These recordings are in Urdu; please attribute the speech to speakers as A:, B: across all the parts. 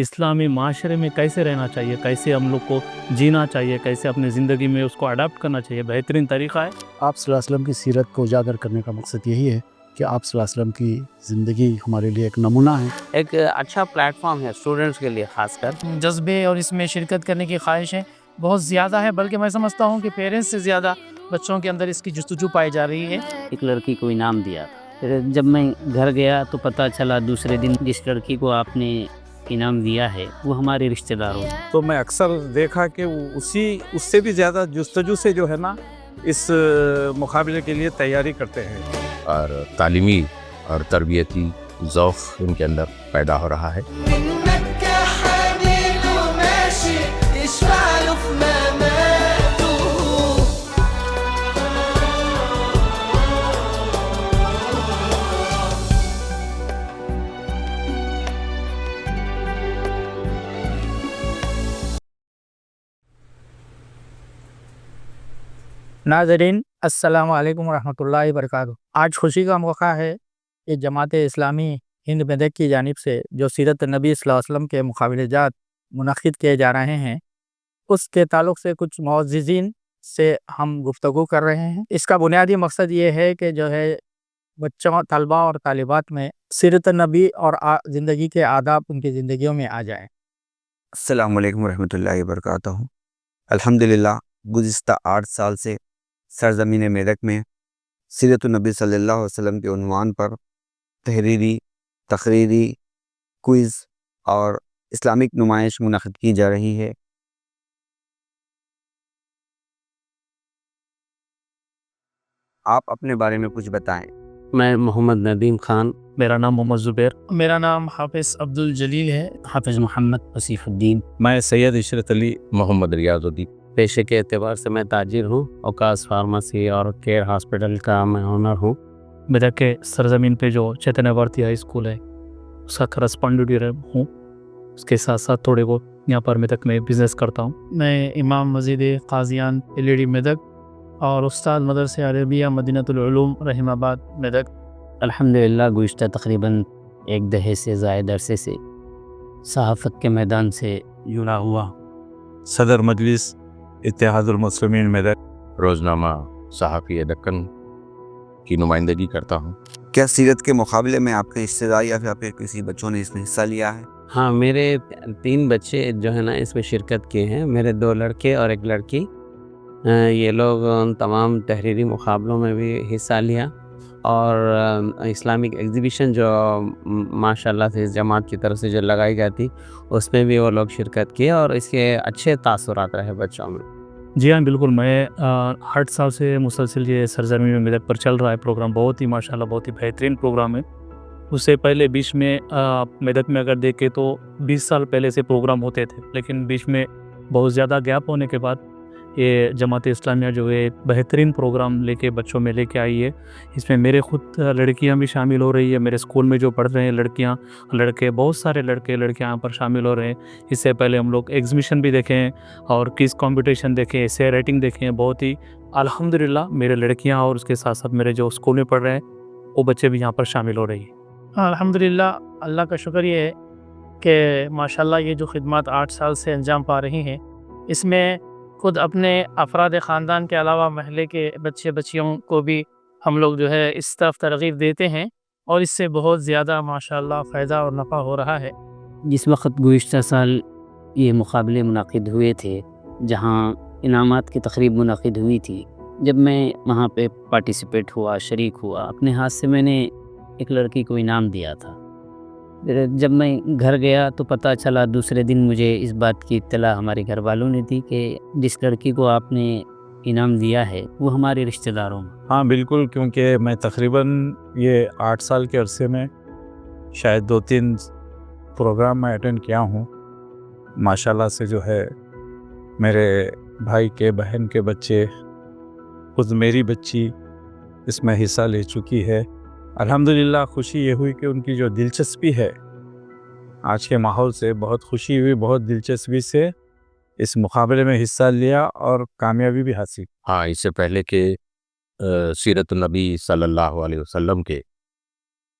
A: اسلامی معاشرے میں کیسے رہنا چاہیے، کیسے ہم لوگ کو جینا چاہیے، کیسے اپنی زندگی میں اس کو اڈاپٹ کرنا چاہیے، بہترین طریقہ ہے۔
B: آپ صلی اللہ علیہ وسلم کی سیرت کو اجاگر کرنے کا مقصد یہی ہے کہ آپ صلی اللہ علیہ وسلم کی زندگی ہمارے لیے ایک نمونہ ہے،
C: ایک اچھا پلیٹ فارم ہے اسٹوڈنٹس کے لیے خاص کر۔
D: جذبے اور اس میں شرکت کرنے کی خواہشیں بہت زیادہ ہے، بلکہ میں سمجھتا ہوں کہ پیرنٹس سے زیادہ بچوں کے اندر اس کی جستجو پائی جا رہی ہے۔
C: ایک لڑکی کو انعام دیا، پھر جب میں گھر گیا تو پتہ چلا دوسرے دن جس لڑکی کو آپ نے انعام دیا ہے وہ ہمارے رشتہ دار ہو۔
E: تو میں اکثر دیکھا کہ اس سے بھی زیادہ جستجو سے جو ہے نا اس مقابلے کے لیے تیاری کرتے ہیں،
F: اور تعلیمی اور تربیتی ذوق ان کے اندر پیدا ہو رہا ہے۔
D: ناظرین السلام علیکم ورحمۃ اللہ وبرکاتہ۔ آج خوشی کا موقع ہے کہ جماعت اسلامی ہند میدک کی جانب سے جو سیرت نبی صلی اللہ علیہ وسلم کے مقابلے جات منعقد کیے جا رہے ہیں، اس کے تعلق سے کچھ معززین سے ہم گفتگو کر رہے ہیں۔ اس کا بنیادی مقصد یہ ہے کہ جو ہے بچوں، طلباء اور طالبات میں سیرت نبی اور زندگی کے آداب ان کی زندگیوں میں آ جائیں۔
G: السلام علیکم ورحمۃ اللہ وبرکاتہ۔ الحمدللہ گزشتہ 8 سال سے سرزمین میدک میں سیرت النبی صلی اللہ علیہ وسلم کے عنوان پر تحریری، تقریری، کوئز اور اسلامک نمائش منعقد کی جا رہی ہے۔ آپ اپنے بارے میں کچھ بتائیں۔
C: میں محمد ندیم خان،
A: میرا نام محمد زبیر،
D: میرا نام حافظ عبدالجلیل ہے۔
C: حافظ محمد وصیف الدین۔
E: میں سید عشرت علی
F: محمد ریاض الدین۔
C: پیشے کے اعتبار سے میں تاجر ہوں، اوقاس فارمیسی اور کیئر ہاسپٹل کا میں اونر ہوں۔
A: میدک کے سرزمین پہ جو چیتنیہ بھارتی ہائی اسکول ہے اس کا کرسپونڈنٹ ہوں۔ اس کے ساتھ ساتھ تھوڑے بہت یہاں پر میدک میں بزنس کرتا ہوں۔
D: میں امام مسجد قاضیان ایل میدک اور استاد مدرسہ عربیہ مدینۃ العلوم رحیم آباد میدک۔
C: الحمدللہ گزشتہ تقریباً 1 دہے سے زائد عرصے سے صحافت کے میدان سے جڑا ہوا۔
E: صدر مجلس اتحاد المسلمین میدک،
F: روزنامہ صحافی دکن کی نمائندگی کرتا ہوں۔
G: کیا سیرت کے مقابلے میں آپ کے رشتہ دار یا پھر کسی بچوں نے اس میں حصہ لیا ہے؟
C: ہاں، میرے 3 بچے جو ہے نا اس میں شرکت کیے ہیں، میرے 2 لڑکے اور 1 لڑکی۔ یہ لوگ تمام تحریری مقابلوں میں بھی حصہ لیا، اور اسلامک ایگزیبیشن جو ماشاءاللہ سے اس جماعت کی طرف سے جو لگائی جاتی اس میں بھی وہ لوگ شرکت کیے، اور اس کے اچھے تاثرات رہے بچوں میں۔
A: جی ہاں بالکل، میں 8 سال سے مسلسل یہ سرزمین میدک پر چل رہا ہے پروگرام، بہت ہی ماشاءاللہ بہت ہی بہترین پروگرام ہے۔ اس سے پہلے بیچ میں میدک میں اگر دیکھیں تو 20 سال پہلے سے پروگرام ہوتے تھے، لیکن بیچ میں بہت زیادہ گیپ ہونے کے بعد یہ جماعت اسلامیہ جو ہے بہترین پروگرام لے کے بچوں میں لے کے آئی ہے۔ اس میں میرے خود لڑکیاں بھی شامل ہو رہی ہے، میرے اسکول میں جو پڑھ رہے ہیں لڑکیاں، لڑکے، بہت سارے لڑکے لڑکیاں یہاں پر شامل ہو رہے ہیں۔ اس سے پہلے ہم لوگ ایگزیبیشن بھی دیکھے ہیں اور کوئز کمپٹیشن دیکھے، ایسے رائٹنگ دیکھے ہیں۔ بہت ہی الحمدللہ میرے لڑکیاں اور اس کے ساتھ ساتھ میرے جو اسکول میں پڑھ رہے ہیں وہ بچے بھی یہاں پر شامل ہو رہی ہیں۔
D: الحمدللہ اللہ کا شکر یہ ہے کہ ماشاءاللہ یہ جو خدمات 8 سال سے انجام پا رہی ہیں، اس میں خود اپنے افراد خاندان کے علاوہ محلے کے بچے بچیوں کو بھی ہم لوگ جو ہے اس طرف ترغیب دیتے ہیں، اور اس سے بہت زیادہ ماشاءاللہ فائدہ اور نفع ہو رہا ہے۔
C: جس وقت گزشتہ سال یہ مقابلے منعقد ہوئے تھے، جہاں انعامات کی تقریب منعقد ہوئی تھی، جب میں وہاں پہ پارٹیسپیٹ ہوا، شریک ہوا، اپنے ہاتھ سے میں نے ایک لڑکی کو انعام دیا تھا۔ جب میں گھر گیا تو پتہ چلا دوسرے دن مجھے اس بات کی اطلاع ہمارے گھر والوں نے دی کہ جس لڑکی کو آپ نے انعام دیا ہے وہ ہمارے رشتہ داروں میں۔
E: ہاں بالکل، کیونکہ میں تقریباً یہ 8 سال کے عرصے میں شاید 2-3 پروگرام میں اٹینڈ کیا ہوں۔ ماشاءاللہ سے جو ہے میرے بھائی کے، بہن کے بچے، خود میری بچی اس میں حصہ لے چکی ہے۔ الحمدللہ خوشی یہ ہوئی کہ ان کی جو دلچسپی ہے آج کے ماحول سے بہت خوشی ہوئی، بہت دلچسپی سے اس مقابلے میں حصہ لیا اور کامیابی بھی حاصل۔
F: ہاں، اس سے پہلے کہ سیرت النبی صلی اللہ علیہ وسلم کے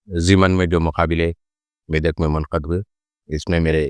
F: ضمن میں جو مقابلے میدک میں منعقد ہوئے، اس میں میرے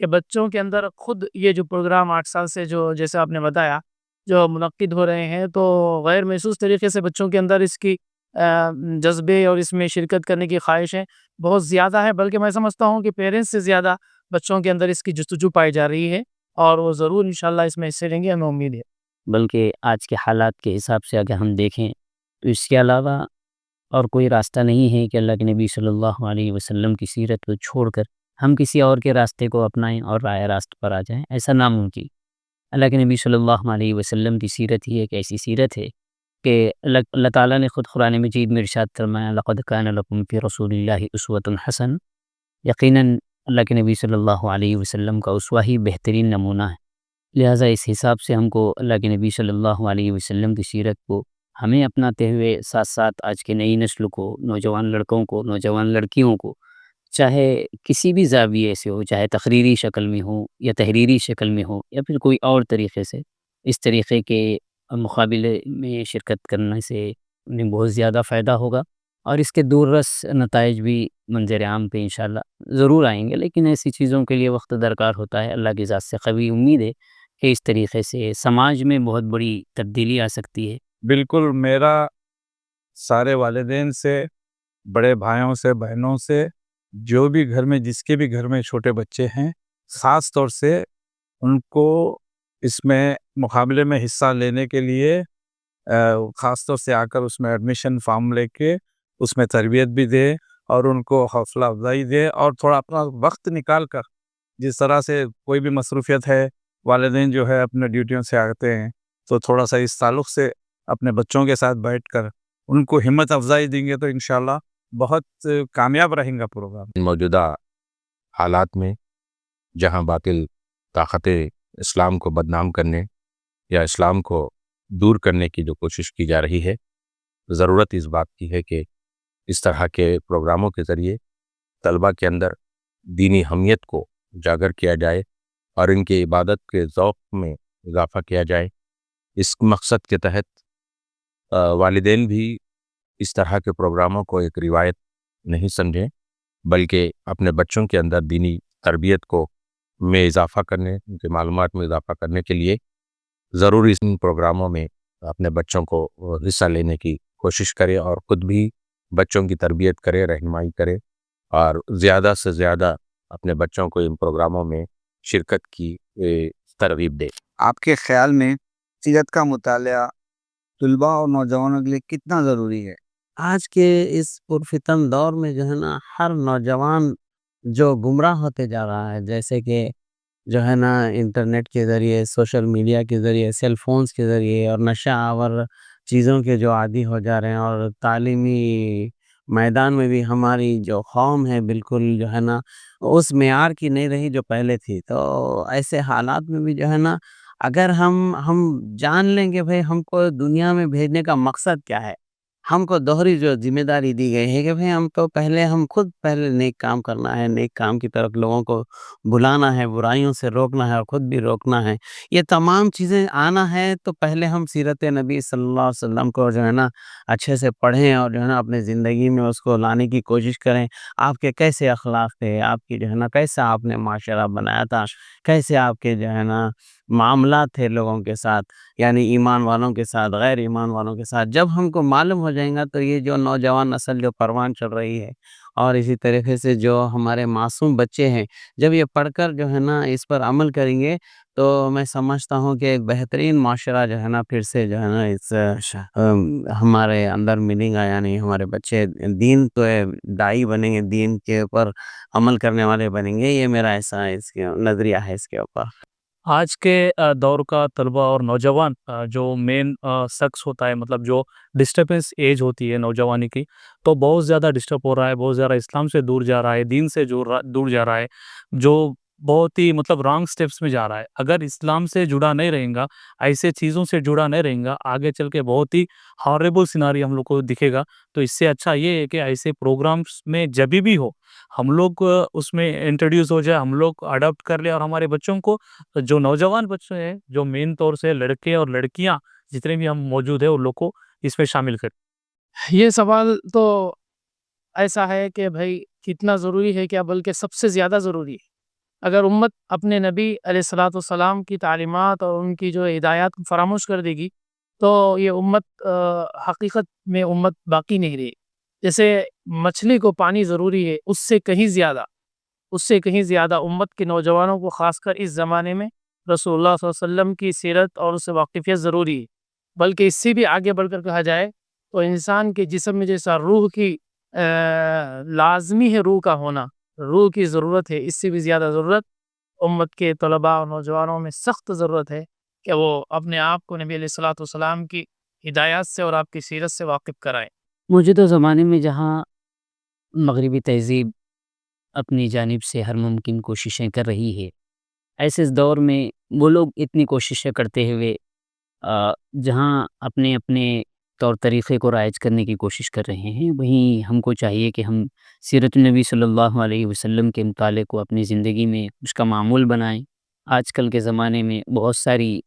D: کہ بچوں کے اندر خود یہ جو پروگرام 8 سال سے جو جیسے آپ نے بتایا جو منعقد ہو رہے ہیں تو غیر محسوس طریقے سے بچوں کے اندر اس کی جذبے اور اس میں شرکت کرنے کی خواہشیں بہت زیادہ ہے، بلکہ میں سمجھتا ہوں کہ پیرنٹس سے زیادہ بچوں کے اندر اس کی جستجو پائی جا رہی ہے اور وہ ضرور انشاءاللہ اس میں حصے لیں گے، ہمیں امید ہے۔
C: بلکہ آج کے حالات کے حساب سے اگر ہم دیکھیں تو اس کے علاوہ اور کوئی راستہ نہیں ہے کہ اللہ کے نبی صلی اللہ علیہ وسلم کی سیرت کو چھوڑ کر ہم کسی اور کے راستے کو اپنائیں اور راہ راست پر آ جائیں، ایسا ناممکن۔ اللہ کے نبی صلی اللہ علیہ وسلم کی سیرت ہی ایک ایسی سیرت ہے کہ اللہ تعالیٰ نے خود قرآن مجید میں ارشاد فرمایا لقد کان لکم فی رسول اللہ اسوۃ حسن، یقیناً اللہ کے نبی صلی اللہ علیہ وسلم کا اسوہ ہی بہترین نمونہ ہے۔ لہٰذا اس حساب سے ہم کو اللہ کے نبی صلی اللہ علیہ وسلم کی سیرت کو ہمیں اپناتے ہوئے ساتھ ساتھ آج کے نئی نسل کو، نوجوان لڑکوں کو، نوجوان لڑکیوں کو، چاہے کسی بھی زاویے سے ہو، چاہے تقریری شکل میں ہو یا تحریری شکل میں ہو یا پھر کوئی اور طریقے سے، اس طریقے کے مقابلے میں شرکت کرنے سے انہیں بہت زیادہ فائدہ ہوگا اور اس کے دور رس نتائج بھی منظر عام پہ انشاءاللہ ضرور آئیں گے، لیکن ایسی چیزوں کے لیے وقت درکار ہوتا ہے۔ اللہ کی ذات سے قوی امید ہے کہ اس طریقے سے سماج میں بہت بڑی تبدیلی آ سکتی ہے۔
E: بالکل میرا سارے والدین سے، بڑے بھائیوں سے، بہنوں سے، جو بھی گھر میں جس کے بھی گھر میں چھوٹے بچے ہیں، خاص طور سے ان کو اس میں مقابلے میں حصہ لینے کے لیے خاص طور سے آ کر اس میں ایڈمیشن فارم لے کے اس میں تربیت بھی دے اور ان کو حوصلہ افزائی دے اور تھوڑا اپنا وقت نکال کر، جس طرح سے کوئی بھی مصروفیت ہے، والدین جو ہے اپنے ڈیوٹیوں سے آتے ہیں، تو تھوڑا سا اس تعلق سے اپنے بچوں کے ساتھ بیٹھ کر ان کو ہمت افزائی دیں گے تو انشاءاللہ بہت کامیاب رہیں گا پروگرام۔
F: موجودہ حالات میں جہاں باطل طاقتیں اسلام کو بدنام کرنے یا اسلام کو دور کرنے کی جو کوشش کی جا رہی ہے، ضرورت اس بات کی ہے کہ اس طرح کے پروگراموں کے ذریعے طلبہ کے اندر دینی حمیت کو اجاگر کیا جائے اور ان کے عبادت کے ذوق میں اضافہ کیا جائے۔ اس مقصد کے تحت والدین بھی اس طرح کے پروگراموں کو ایک روایت نہیں سمجھیں، بلکہ اپنے بچوں کے اندر دینی تربیت کو میں اضافہ کرنے، ان کے معلومات میں اضافہ کرنے کے لیے ضرور ان پروگراموں میں اپنے بچوں کو حصہ لینے کی کوشش کرے اور خود بھی بچوں کی تربیت کرے، رہنمائی کرے اور زیادہ سے زیادہ اپنے بچوں کو ان پروگراموں میں شرکت کی ترغیب دے۔
G: آپ کے خیال میں سیرت کا مطالعہ طلباء اور نوجوانوں کے لیے کتنا ضروری ہے؟
C: آج کے اس پرفتن دور میں جو ہے نا، ہر نوجوان جو گمراہ ہوتے جا رہا ہے، جیسے کہ جو ہے نا انٹرنیٹ کے ذریعے، سوشل میڈیا کے ذریعے، سیل فونز کے ذریعے اور نشہ آور چیزوں کے جو عادی ہو جا رہے ہیں، اور تعلیمی میدان میں بھی ہماری جو قوم ہے بالکل جو ہے نا اس معیار کی نہیں رہی جو پہلے تھی۔ تو ایسے حالات میں بھی جو ہے نا اگر ہم جان لیں گے بھئی ہم کو دنیا میں بھیجنے کا مقصد کیا ہے، ہم کو دوہری جو ذمہ داری دی گئی ہے کہ بھئی ہم کو ہم خود پہلے نیک کام کرنا ہے، نیک کام کی طرف لوگوں کو بلانا ہے، برائیوں سے روکنا ہے اور خود بھی روکنا ہے، یہ تمام چیزیں آنا ہے تو پہلے ہم سیرت نبی صلی اللہ علیہ وسلم کو جو ہے نا اچھے سے پڑھیں اور جو ہے نا اپنے زندگی میں اس کو لانے کی کوشش کریں۔ آپ کے کیسے اخلاق تھے، آپ کی جو ہے نا کیسا آپ نے معاشرہ بنایا تھا، کیسے آپ کے جو ہے نا معاملات تھے لوگوں کے ساتھ، یعنی ایمان والوں کے ساتھ، غیر ایمان والوں کے ساتھ، جب ہم کو معلوم ہو جائیں گا تو یہ جو نوجوان نسل جو پروان چڑھ رہی ہے اور اسی طریقے سے جو ہمارے معصوم بچے ہیں، جب یہ پڑھ کر جو ہے نا اس پر عمل کریں گے تو میں سمجھتا ہوں کہ ایک بہترین معاشرہ جو ہے نا پھر سے جو ہے نا اس ہمارے اندر ملے گا، یعنی ہمارے بچے دین تو دائی بنیں گے، دین کے اوپر عمل کرنے والے بنیں گے۔ یہ میرا ایسا اس کے نظریہ ہے اس کے اوپر۔
A: آج کے دور کا طلبہ اور نوجوان جو مین شخص ہوتا ہے، مطلب جو ڈسٹربنس ایج ہوتی ہے نوجوانی کی، تو بہت زیادہ ڈسٹرب ہو رہا ہے، بہت زیادہ اسلام سے دور جا رہا ہے، دین سے دور جا رہا ہے، جو بہت ہی مطلب رانگ سٹیپس میں جا رہا ہے۔ اگر اسلام سے جڑا نہیں رہیں گا، ایسے چیزوں سے جڑا نہیں رہیں گا، آگے چل کے بہت ہی ہارریبل سیناری ہم لوگ کو دکھے گا۔ تو اس سے اچھا یہ ہے کہ ایسے پروگرامز میں جبھی بھی ہو ہم لوگ اس میں انٹروڈیوس ہو جائے، ہم لوگ اڈاپٹ کر لیں اور ہمارے بچوں کو، جو نوجوان بچے ہیں، جو مین طور سے لڑکے اور لڑکیاں جتنے بھی ہم موجود ہیں، ان لوگ کو اس میں شامل کریں۔
D: یہ سوال تو ایسا ہے کہ بھائی کتنا ضروری ہے کیا، بلکہ سب سے زیادہ ضروری ہے، اگر امت اپنے نبی علیہ الصلوۃ والسلام کی تعلیمات اور ان کی جو ہدایات کو فراموش کر دے گی تو یہ امت حقیقت میں امت باقی نہیں رہی. جیسے مچھلی کو پانی ضروری ہے، اس سے کہیں زیادہ امت کے نوجوانوں کو خاص کر اس زمانے میں رسول اللہ صلی اللہ علیہ وسلم کی سیرت اور اس سے واقفیت ضروری ہے. بلکہ اس سے بھی آگے بڑھ کر کہا جائے تو انسان کے جسم میں جیسا روح کی لازمی ہے، روح کا ہونا، روح کی ضرورت ہے، اس سے بھی زیادہ ضرورت امت کے طلباء اور نوجوانوں میں سخت ضرورت ہے کہ وہ اپنے آپ کو نبی علیہ الصلوۃ والسلام کی ہدایات سے اور آپ کی سیرت سے واقف کرائیں.
C: موجودہ زمانے میں جہاں مغربی تہذیب اپنی جانب سے ہر ممکن کوششیں کر رہی ہے، ایسے اس دور میں وہ لوگ اتنی کوششیں کرتے ہوئے جہاں اپنے اپنے طور طریقے کو رائج کرنے کی کوشش کر رہے ہیں، وہیں ہم کو چاہیے کہ ہم سیرت النبی صلی اللہ علیہ وسلم کے مطالعے کو اپنی زندگی میں اس کا معمول بنائیں. آج کل کے زمانے میں بہت ساری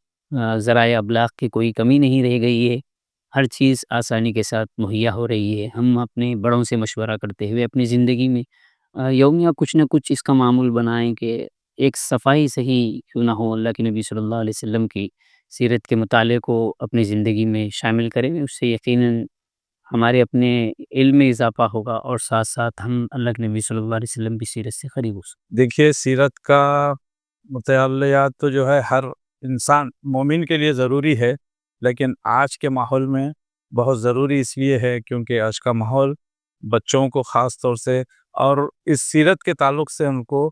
C: ذرائع ابلاغ کی کوئی کمی نہیں رہ گئی ہے، ہر چیز آسانی کے ساتھ مہیا ہو رہی ہے. ہم اپنے بڑوں سے مشورہ کرتے ہوئے اپنی زندگی میں یومیہ کچھ نہ کچھ اس کا معمول بنائیں کہ ایک صفائی صحیح کیوں نہ ہو، اللہ کے نبی صلی اللہ علیہ وسلم کی سیرت کے مطالعے کو اپنی زندگی میں شامل کریں. اس سے یقیناً ہمارے اپنے علم میں اضافہ ہوگا اور ساتھ ساتھ ہم اللہ کے نبی صلی اللہ علیہ وسلم کی سیرت سے قریب ہو سکیں.
E: دیکھیے، سیرت کا مطالعات تو جو ہے ہر انسان مومن کے لیے ضروری ہے، لیکن آج کے ماحول میں بہت ضروری اس لیے ہے کیونکہ آج کا ماحول بچوں کو خاص طور سے اور اس سیرت کے تعلق سے ان کو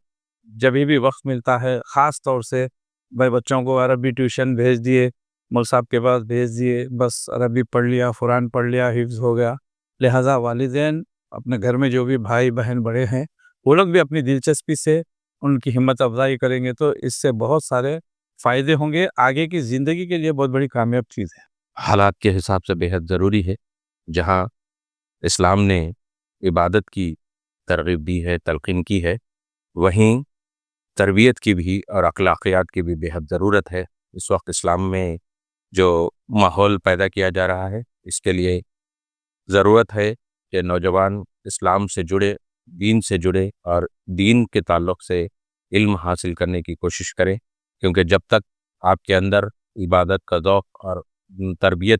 E: جب بھی وقت ملتا ہے، خاص طور سے بھائی بچوں کو عربی ٹیوشن بھیج دیے، مول صاحب کے پاس بھیج دیے، بس عربی پڑھ لیا، قرآن پڑھ لیا، حفظ ہو گیا. لہٰذا والدین اپنے گھر میں جو بھی بھائی بہن بڑے ہیں وہ لوگ بھی اپنی دلچسپی سے ان کی ہمت افزائی کریں گے تو اس سے بہت سارے فائدے ہوں گے. آگے کی زندگی کے لیے بہت بڑی کامیاب چیز ہے.
F: حالات کے حساب سے بے حد ضروری ہے. جہاں اسلام نے عبادت کی ترغیب دی ہے، تلقین کی ہے، وہیں تربیت کی بھی اور اخلاقیات کی بھی بے حد ضرورت ہے. اس وقت اسلام میں جو ماحول پیدا کیا جا رہا ہے اس کے لیے ضرورت ہے کہ نوجوان اسلام سے جڑے، دین سے جڑے اور دین کے تعلق سے علم حاصل کرنے کی کوشش کریں، کیونکہ جب تک آپ کے اندر عبادت کا ذوق اور تربیت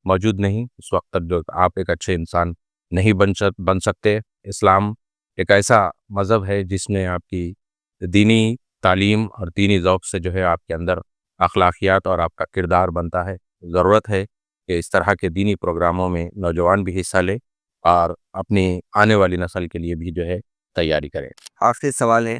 F: موجود نہیں، اس وقت تک جو آپ ایک اچھے انسان نہیں بن سکتے. اسلام ایک ایسا مذہب ہے جس نے آپ کی دینی تعلیم اور دینی ذوق سے جو ہے آپ کے اندر اخلاقیات اور آپ کا کردار بنتا ہے. ضرورت ہے کہ اس طرح کے دینی پروگراموں میں نوجوان بھی حصہ لے اور اپنی آنے والی نسل کے لیے بھی جو ہے تیاری کریں.
G: آخری سوال ہے،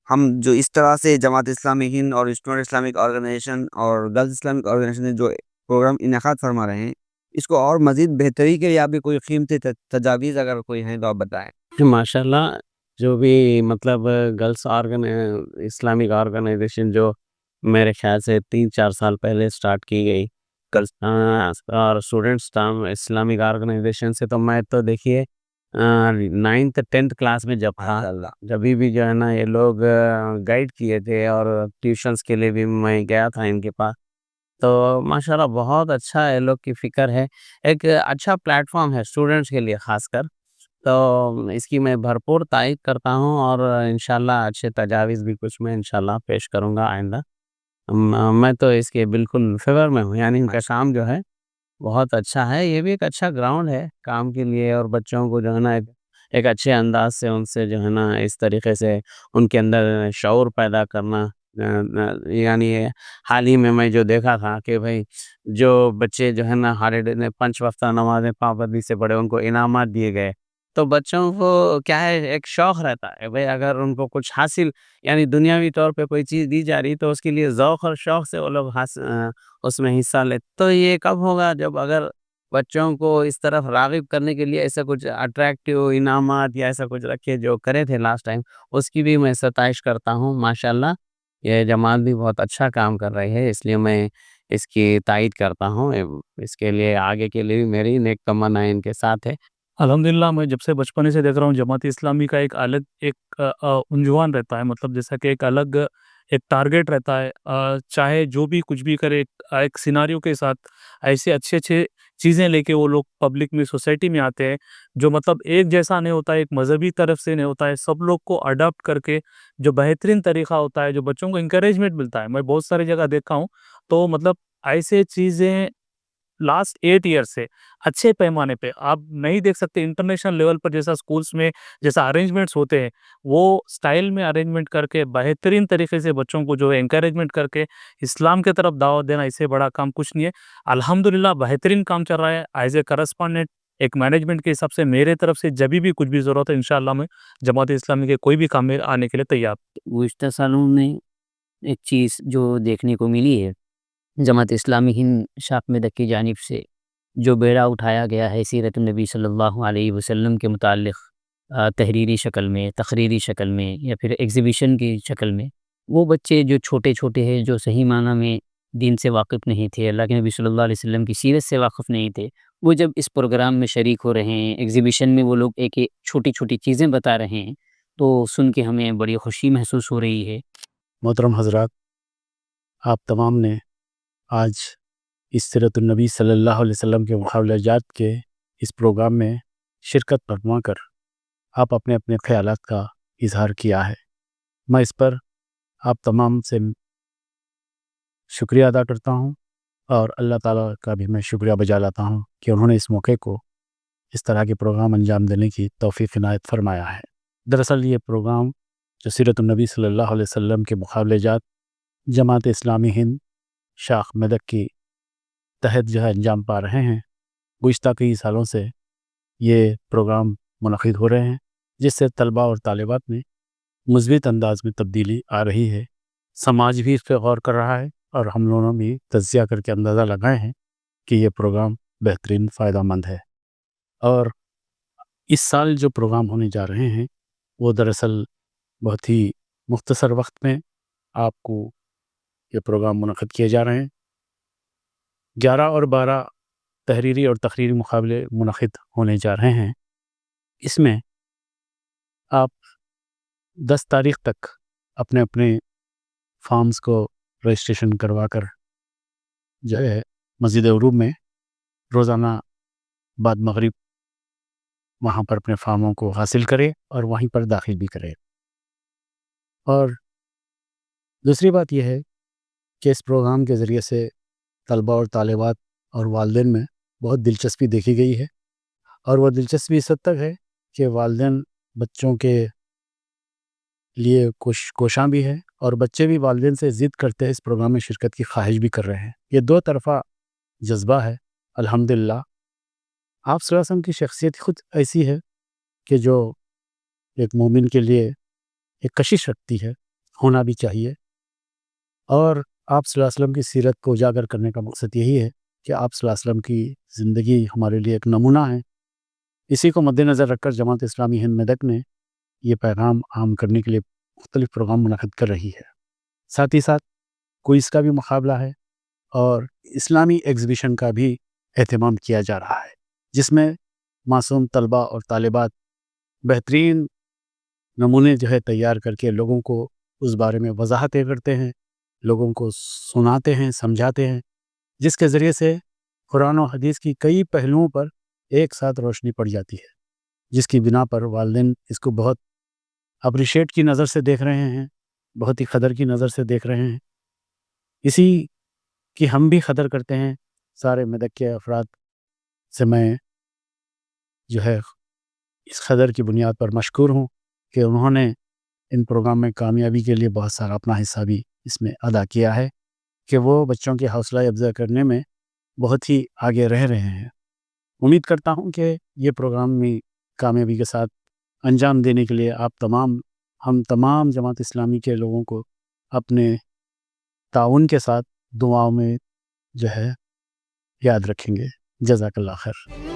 G: ہم جو اس طرح سے جماعت اسلامی ہند اور اسٹوڈنٹ اسلامک آرگنائزیشن اور گرلز اسلامک آرگنائزیشن نے جو پروگرام انعقاد فرما رہے ہیں، اس کو اور مزید بہتری کے لیے آپ بھی کوئی قیمتی تجاویز اگر کوئی ہیں تو آپ بتائیں.
C: ماشاء اللہ، جو بھی مطلب گرلس اسلامک آرگنائزیشن جو میرے خیال سے 3-4 سال پہلے سٹارٹ کی گئی گرلس اور اسٹوڈنٹس اسلامک آرگنائزیشن سے، تو میں تو دیکھیے 9th-10th کلاس میں جب بھی جو ہے نا یہ لوگ گائیڈ کیے تھے اور ٹیوشنس کے لیے بھی میں گیا تھا ان کے پاس، تو ماشاءاللہ بہت اچھا یہ لوگ کی فکر ہے. ایک اچھا پلیٹ فارم ہے اسٹوڈنٹس کے لیے خاص کر، تو اس کی میں بھرپور تائید کرتا ہوں اور انشاءاللہ اچھے تجاویز بھی کچھ میں انشاءاللہ پیش کروں گا آئندہ. میں تو اس کے بالکل فیور میں ہوں، یعنی ان کا کام جو ہے بہت اچھا ہے. یہ بھی ایک اچھا گراؤنڈ ہے کام کے لیے، اور بچوں کو جو ہے نا ایک اچھے انداز سے ان سے جو ہے نا اس طریقے سے ان کے اندر شعور پیدا کرنا. یعنی حال ہی میں جو دیکھا تھا کہ بھائی جو بچے جو ہے نا ہالیڈے میں 5 وقتہ نمازیں پابندی سے پڑھے، ان کو انعامات دیے گئے، تو بچوں کو کیا ہے ایک شوق رہتا ہے بھائی اگر ان کو کچھ حاصل یعنی دنیاوی طور پہ کوئی چیز دی جا رہی تو اس کے لیے ذوق اور شوق سے وہ لوگ اس میں حصہ لیتے. تو یہ کب ہوگا جب اگر بچوں کو اس طرف راغب کرنے کے لیے ایسا کچھ اٹریکٹیو انعامات یا ایسا کچھ رکھے جو کرے تھے لاسٹ ٹائم، اس کی بھی میں ستائش کرتا ہوں. ماشاءاللہ یہ جماعت بھی بہت اچھا کام کر رہی ہے، اس لیے میں اس کی تائید کرتا ہوں. اس کے لیے آگے کے لیے بھی میری نیک تمنائیں ان کے ساتھ ہے.
A: الحمدللہ میں جب سے بچپنے سے دیکھ رہا ہوں جماعت اسلامی کا ایک الگ ایک عنوان رہتا ہے، مطلب جیسا کہ ایک الگ ایک ٹارگیٹ رہتا ہے. چاہے جو بھی کچھ بھی کرے ایک سیناریو کے ساتھ ایسے اچھے چیزیں لے کے وہ لوگ پبلک میں سوسائٹی میں آتے ہیں، جو مطلب ایک جیسا نہیں ہوتا ہے، ایک مذہبی طرف سے نہیں ہوتا ہے، سب لوگ کو اڈاپٹ کر کے جو بہترین طریقہ ہوتا ہے، جو بچوں کو انکریجمنٹ ملتا ہے. میں بہت ساری جگہ دیکھا ہوں، تو مطلب ایسے چیزیں لاسٹ 8 ایئر سے اچھے پیمانے پہ آپ نہیں دیکھ سکتے. انٹرنیشنل لیول پر جیسا اسکولس میں جیسا ارینجمنٹس ہوتے ہیں، وہ اسٹائل میں ارینجمنٹ کر کے بہترین طریقے سے بچوں کو جو ہے انکریجمنٹ کر کے اسلام کے طرف دعوت دینا، اس سے بڑا کام کچھ نہیں ہے. الحمدللہ بہترین کام چل رہا ہے. ایز اے کرسپونڈنٹ ایک مینجمنٹ کے حساب سے میرے طرف سے جب بھی کچھ بھی ضرورت ہے انشاءاللہ میں جماعت اسلامی کے کوئی بھی کام میں آنے کے لیے تیار.
C: گزشتہ سالوں میں ایک چیز جو دیکھنے کو ملی ہے، جماعت اسلامی ہند شاخ میدک کی جانب سے جو بیڑا اٹھایا گیا ہے سیرت النبی صلی اللہ علیہ وسلم کے متعلق، تحریری شکل میں، تقریری شکل میں، یا پھر ایگزیبیشن کی شکل میں، وہ بچے جو چھوٹے چھوٹے ہیں، جو صحیح معنی میں دین سے واقف نہیں تھے، اللہ کے نبی صلی اللہ علیہ وسلم کی سیرت سے واقف نہیں تھے، وہ جب اس پروگرام میں شریک ہو رہے ہیں، ایگزیبیشن میں وہ لوگ ایک ایک چھوٹی چھوٹی چیزیں بتا رہے ہیں، تو سن کے ہمیں بڑی خوشی محسوس ہو رہی ہے.
B: محترم حضرات، آپ تمام نے آج اس سیرت النبی صلی اللہ علیہ وسلم کے محاولہ جات کے اس پروگرام میں شرکت فرما کر آپ اپنے اپنے خیالات کا اظہار کیا ہے. میں اس پر آپ تمام سے شکریہ ادا کرتا ہوں، اور اللہ تعالیٰ کا بھی میں شکریہ بجا لاتا ہوں کہ انہوں نے اس موقع کو اس طرح کے پروگرام انجام دینے کی توفیق عنایت فرمایا ہے. دراصل یہ پروگرام جو سیرت النبی صلی اللہ علیہ وسلم کے مقابلے جات جماعت اسلامی ہند شاخ میدک کی تحت جو ہے انجام پا رہے ہیں، گزشتہ کئی سالوں سے یہ پروگرام منعقد ہو رہے ہیں، جس سے طلباء اور طالبات میں مثبت انداز میں تبدیلی آ رہی ہے. سماج بھی اس پہ غور کر رہا ہے، اور ہم لوگوں بھی تجزیہ کر کے اندازہ لگائے ہیں کہ یہ پروگرام بہترین فائدہ مند ہے. اور اس سال جو پروگرام ہونے جا رہے ہیں وہ دراصل بہت ہی مختصر وقت میں آپ کو یہ پروگرام منعقد کیے جا رہے ہیں. 11 اور 12 تحریری اور تقریری مقابلے منعقد ہونے جا رہے ہیں. اس میں آپ 10 تاریخ تک اپنے اپنے فارمز کو رجسٹریشن کروا کر جو ہے مسجد عروب میں روزانہ بعد مغرب وہاں پر اپنے فارموں کو حاصل کرے اور وہیں پر داخل بھی کرے. اور دوسری بات یہ ہے کہ اس پروگرام کے ذریعے سے طلباء اور طالبات اور والدین میں بہت دلچسپی دیکھی گئی ہے، اور وہ دلچسپی اس حد تک ہے کہ والدین بچوں کے لیے کوشاں بھی ہے، اور بچے بھی والدین سے ضد کرتے ہیں، اس پروگرام میں شرکت کی خواہش بھی کر رہے ہیں. یہ دو طرفہ جذبہ ہے. الحمدللہ آپ صلی اللہ علیہ وسلم کی شخصیت خود ایسی ہے کہ جو ایک مومن کے لیے ایک کشش رکھتی ہے، ہونا بھی چاہیے. اور آپ صلی اللہ علیہ وسلم کی سیرت کو اجاگر کرنے کا مقصد یہی ہے کہ آپ صلی اللہ علیہ وسلم کی زندگی ہمارے لیے ایک نمونہ ہے. اسی کو مد نظر رکھ کر جماعت اسلامی ہند میدک نے یہ پیغام عام کرنے کے لیے مختلف پروگرام منعقد کر رہی ہے. ساتھ ہی ساتھ کوئز کا بھی مقابلہ ہے، اور اسلامی ایگزیبیشن کا بھی اہتمام کیا جا رہا ہے، جس میں معصوم طلباء اور طالبات بہترین نمونے جو ہے تیار کر کے لوگوں کو اس بارے میں وضاحتیں کرتے ہیں، لوگوں کو سناتے ہیں، سمجھاتے ہیں، جس کے ذریعے سے قرآن و حدیث کی کئی پہلوؤں پر ایک ساتھ روشنی پڑ جاتی ہے، جس کی بنا پر والدین اس کو بہت اپریشیٹ کی نظر سے دیکھ رہے ہیں، بہت ہی قدر کی نظر سے دیکھ رہے ہیں. اسی کی ہم بھی قدر کرتے ہیں. سارے میدک کے افراد سے میں جو ہے اس قدر کی بنیاد پر مشکور ہوں کہ انہوں نے ان پروگرام میں کامیابی کے لیے بہت سارا اپنا حصہ بھی اس میں ادا کیا ہے، کہ وہ بچوں کی حوصلہ افزائی کرنے میں بہت ہی آگے رہ رہے ہیں. امید کرتا ہوں کہ یہ پروگرام میں کامیابی کے ساتھ انجام دینے کے لیے آپ تمام، ہم تمام جماعت اسلامی کے لوگوں کو اپنے تعاون کے ساتھ دعاؤں میں جو ہے یاد رکھیں گے. جزاک اللہ خیر.